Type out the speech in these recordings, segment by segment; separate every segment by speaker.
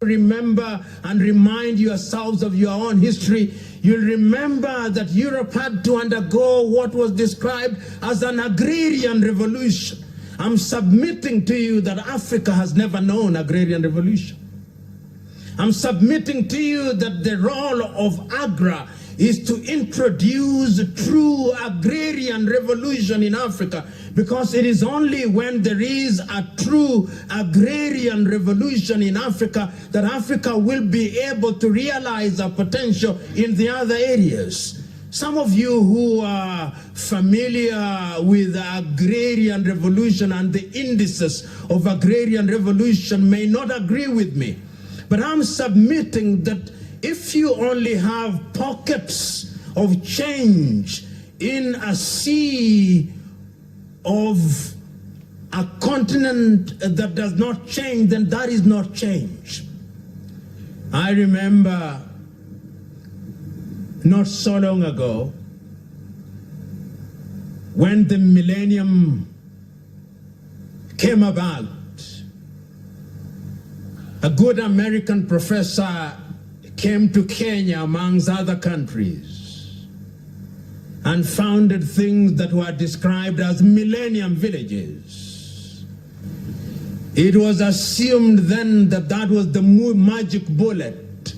Speaker 1: remember and remind yourselves of your own history, you'll remember that Europe had to undergo what was described as an agrarian revolution. I'm submitting to you that Africa has never known agrarian revolution. I'm submitting to you that the role of AGRA is to introduce true agrarian revolution in Africa, because it is only when there is a true agrarian revolution in Africa that Africa will be able to realize our potential in the other areas. Some of you who are familiar with the agrarian revolution and the indices of agrarian revolution may not agree with me, but I'm submitting that if you only have pockets of change in a sea of a continent that does not change, then that is not change. I remember not so long ago when the millennium came about, a good American professor came to Kenya, amongst other countries, and founded things that were described as millennium villages. It was assumed then that that was the magic bullet,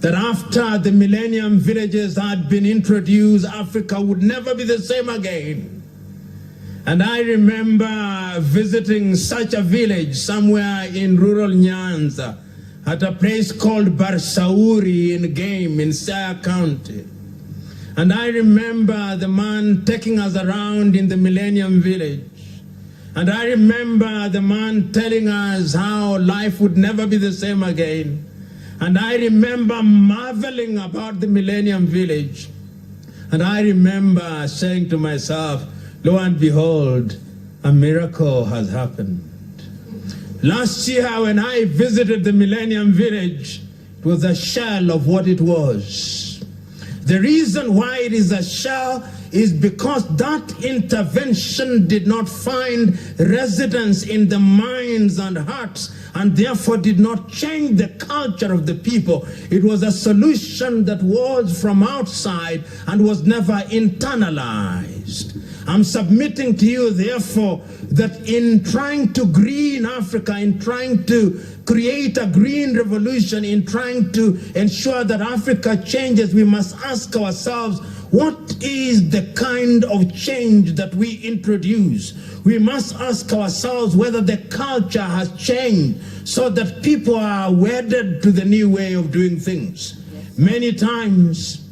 Speaker 1: that after the millennium villages had been introduced, Africa would never be the same again. And I remember visiting such a village somewhere in rural Nyanza, at a place called Barsauri in Game in Siaya County. And I remember the man taking us around in the Millennium Village. And I remember the man telling us how life would never be the same again. And I remember marveling about the Millennium Village. And I remember saying to myself, lo and behold, a miracle has happened. Last year when I visited the Millennium Village, it was a shell of what it was. The reason why it is a shell is because that intervention did not find residence in the minds and hearts, and therefore did not change the culture of the people. It was a solution that was from outside and was never internalized. I'm submitting to you, therefore, that in trying to green Africa, in trying to create a green revolution, in trying to ensure that Africa changes, we must ask ourselves, what is the kind of change that we introduce? We must ask ourselves whether the culture has changed so that people are wedded to the new way of doing things. Many times,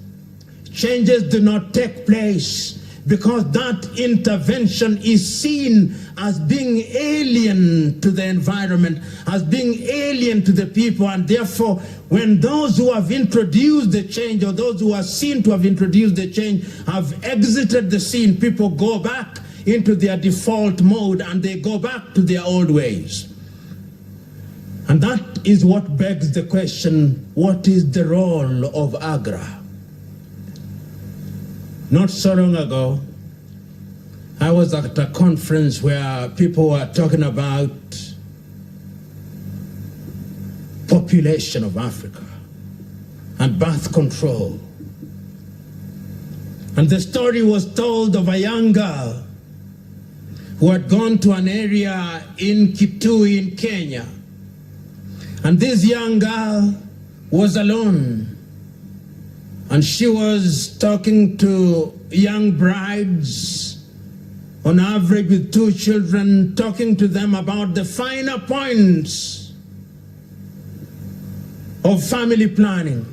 Speaker 1: changes do not take place because that intervention is seen as being alien to the environment, as being alien to the people, and therefore when those who have introduced the change, or those who are seen to have introduced the change, have exited the scene, people go back into their default mode and they go back to their old ways. And that is what begs the question, what is the role of AGRA? Not so long ago, I was at a conference where people were talking about population of Africa and birth control. And the story was told of a young girl who had gone to an area in Kitui in Kenya. And this young girl was alone. And she was talking to young brides, on average with 2 children, talking to them about the finer points of family planning.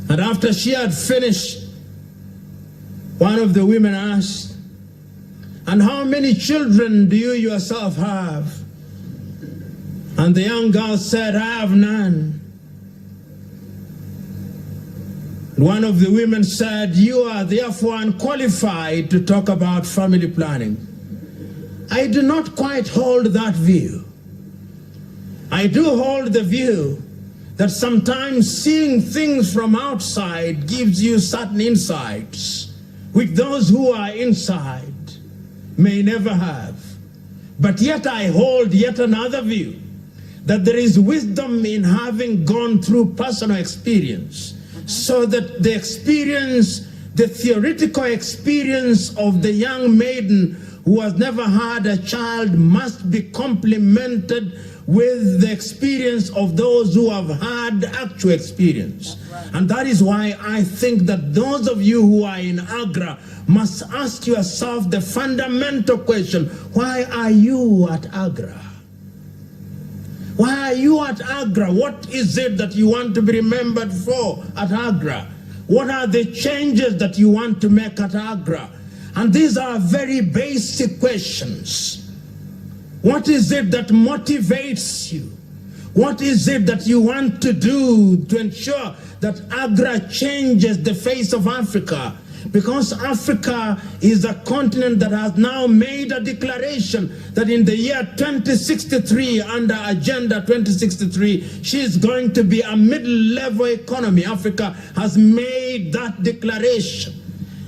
Speaker 1: And after she had finished, one of the women asked, "And how many children do you yourself have?" And the young girl said, "I have none." One of the women said, "You are therefore unqualified to talk about family planning." I do not quite hold that view. I do hold the view that sometimes seeing things from outside gives you certain insights, which those who are inside may never have. But yet I hold yet another view, that there is wisdom in having gone through personal experience, so that the experience, the theoretical experience of the young maiden who has never had a child must be complemented with the experience of those who have had actual experience. Right. And that is why I think that those of you who are in Agra must ask yourself the fundamental question: why are you at Agra? Why are you at Agra? What is it that you want to be remembered for at Agra? What are the changes that you want to make at Agra? And these are very basic questions. What is it that motivates you? What is it that you want to do to ensure that Agra changes the face of Africa? Because Africa is a continent that has now made a declaration that in the year 2063, under Agenda 2063, she is going to be a middle-level economy. Africa has made that declaration.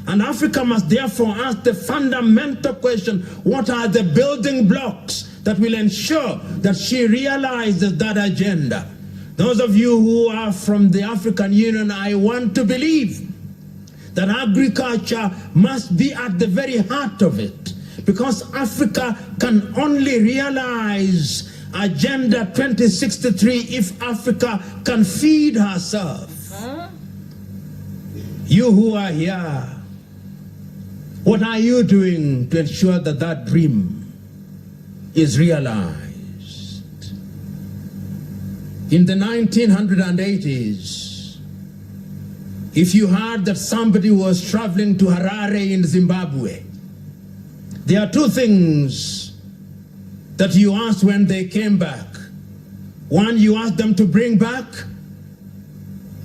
Speaker 1: And Africa must therefore ask the fundamental question: what are the building blocks that will ensure that she realizes that agenda? Those of you who are from the African Union, I want to believe that agriculture must be at the very heart of it, because Africa can only realize Agenda 2063 if Africa can feed herself. You who are here, what are you doing to ensure that that dream is realized? In the 1980s, if you heard that somebody was traveling to Harare in Zimbabwe, there are two things that you asked when they came back. One, you asked them to bring back.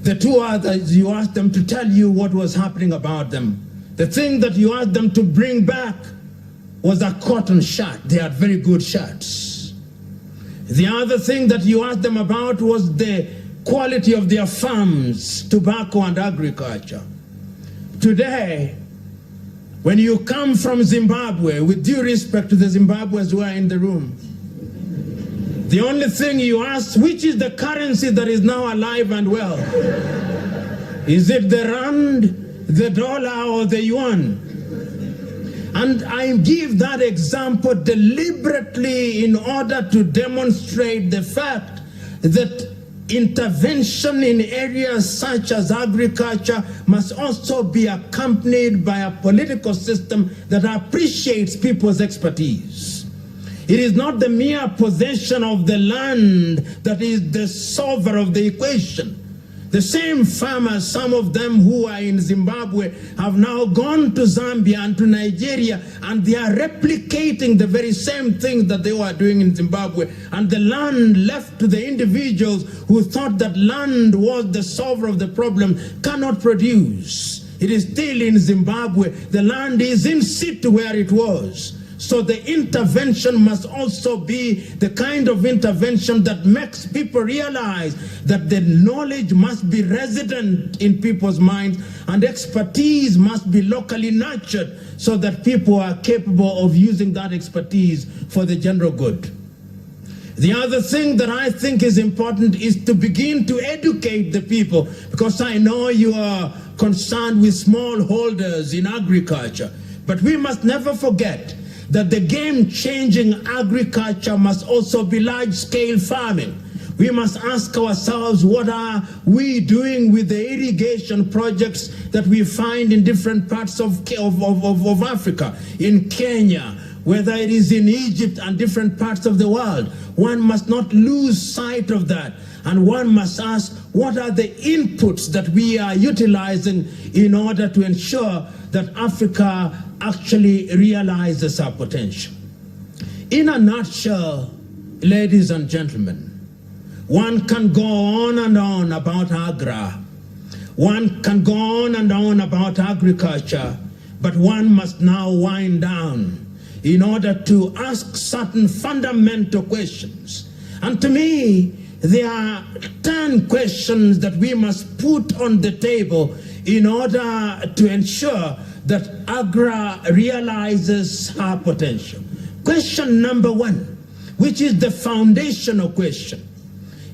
Speaker 1: The two others, you asked them to tell you what was happening about them. The thing that you asked them to bring back was a cotton shirt. They had very good shirts. The other thing that you asked them about was the quality of their farms, tobacco and agriculture. Today, when you come from Zimbabwe, with due respect to the Zimbabweans who are in the room, the only thing you ask, which is the currency that is now alive and well? Is it the rand, the dollar, or the yuan? And I give that example deliberately in order to demonstrate the fact that intervention in areas such as agriculture must also be accompanied by a political system that appreciates people's expertise. It is not the mere possession of the land that is the solver of the equation. The same farmers, some of them who are in Zimbabwe, have now gone to Zambia and to Nigeria, and they are replicating the very same things that they were doing in Zimbabwe. And the land left to the individuals who thought that land was the solver of the problem cannot produce. It is still in Zimbabwe. The land is in situ where it was. So the intervention must also be the kind of intervention that makes people realize that the knowledge must be resident in people's minds and expertise must be locally nurtured so that people are capable of using that expertise for the general good. The other thing that I think is important is to begin to educate the people, because I know you are concerned with smallholders in agriculture, but we must never forget that the game-changing agriculture must also be large-scale farming. We must ask ourselves, what are we doing with the irrigation projects that we find in different parts of Africa, in Kenya, whether it is in Egypt and different parts of the world? One must not lose sight of that. And one must ask, what are the inputs that we are utilizing in order to ensure that Africa actually realizes our potential? In a nutshell, ladies and gentlemen, one can go on and on about Agra. One can go on and on about agriculture, but one must now wind down in order to ask certain fundamental questions. And to me, there are 10 questions that we must put on the table in order to ensure that Agra realizes her potential. Question number one: which is the foundational question,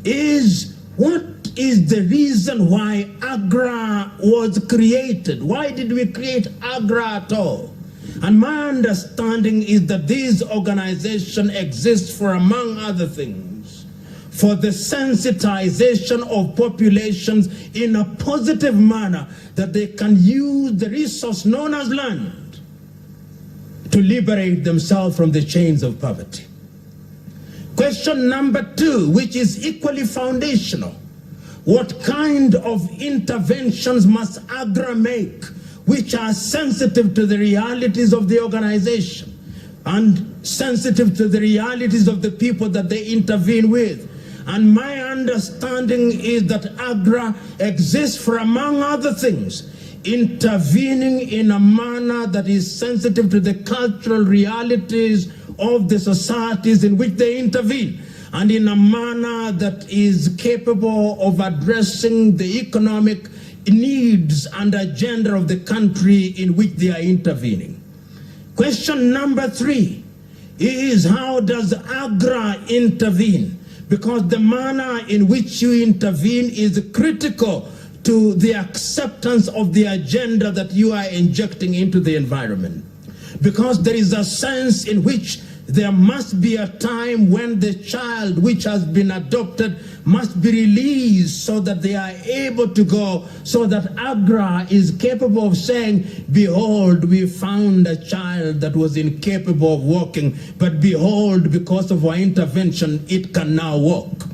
Speaker 1: is what is the reason why AGRA was created? Why did we create AGRA at all? And my understanding is that this organization exists for, among other things, for the sensitization of populations in a positive manner, that they can use the resource known as land to liberate themselves from the chains of poverty. Question number 2, which is equally foundational: what kind of interventions must AGRA make which are sensitive to the realities of the organization and sensitive to the realities of the people that they intervene with? And my understanding is that AGRA exists for, among other things, intervening in a manner that is sensitive to the cultural realities of the societies in which they intervene, and in a manner that is capable of addressing the economic needs and agenda of the country in which they are intervening. Question number 3 is, how does AGRA intervene? Because the manner in which you intervene is critical to the acceptance of the agenda that you are injecting into the environment. Because there is a sense in which there must be a time when the child which has been adopted must be released so that they are able to go, so that AGRA is capable of saying, behold, we found a child that was incapable of walking, but behold, because of our intervention, it can now walk.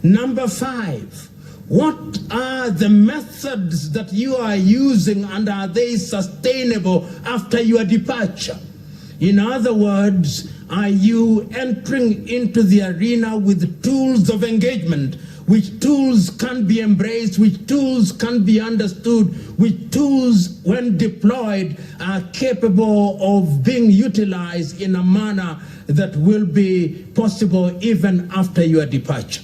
Speaker 1: Number 5, what are the methods that you are using, and are they sustainable after your departure? In other words, are you entering into the arena with tools of engagement, which tools can be embraced, which tools can be understood, which tools, when deployed, are capable of being utilized in a manner that will be possible even after your departure?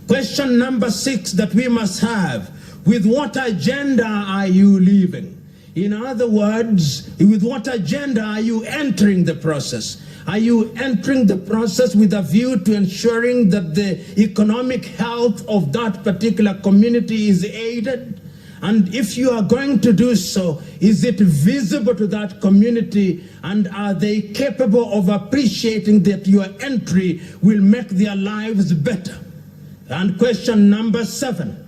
Speaker 1: Question number 6 that we must have: with what agenda are you leaving? In other words, with what agenda are you entering the process? Are you entering the process with a view to ensuring that the economic health of that particular community is aided? And if you are going to do so, is it visible to that community, and are they capable of appreciating that your entry will make their lives better? And question number 7,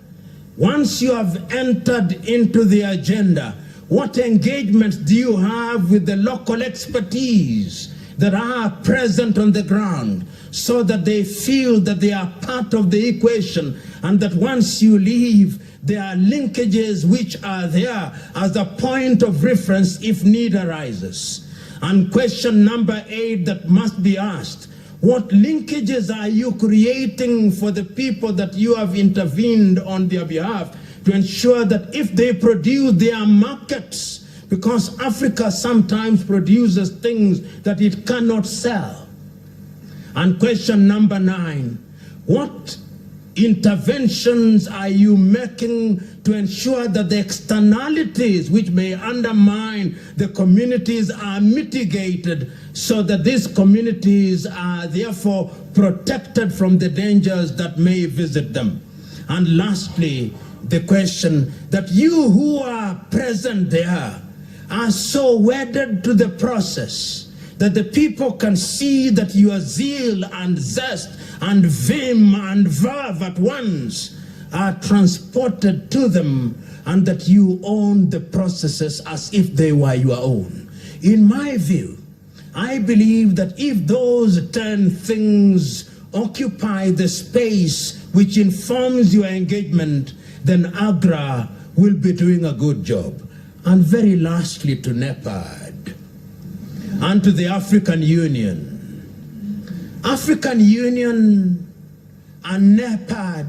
Speaker 1: once you have entered into the agenda, what engagements do you have with the local expertise that are present on the ground, so that they feel that they are part of the equation, and that once you leave, there are linkages which are there as a point of reference if need arises? And question number 8 that must be asked: what linkages are you creating for the people that you have intervened on their behalf, to ensure that if they produce their markets, because Africa sometimes produces things that it cannot sell? And question number 9, what interventions are you making to ensure that the externalities which may undermine the communities are mitigated, so that these communities are therefore protected from the dangers that may visit them? And lastly, the question that you who are present there are so wedded to the process that the people can see that your zeal and zest and vim and verve at once are transported to them, and that you own the processes as if they were your own. In my view, I believe that if those 10 things occupy the space which informs your engagement, then AGRA will be doing a good job. And very lastly, to NEPAD and to the African Union. African Union and NEPAD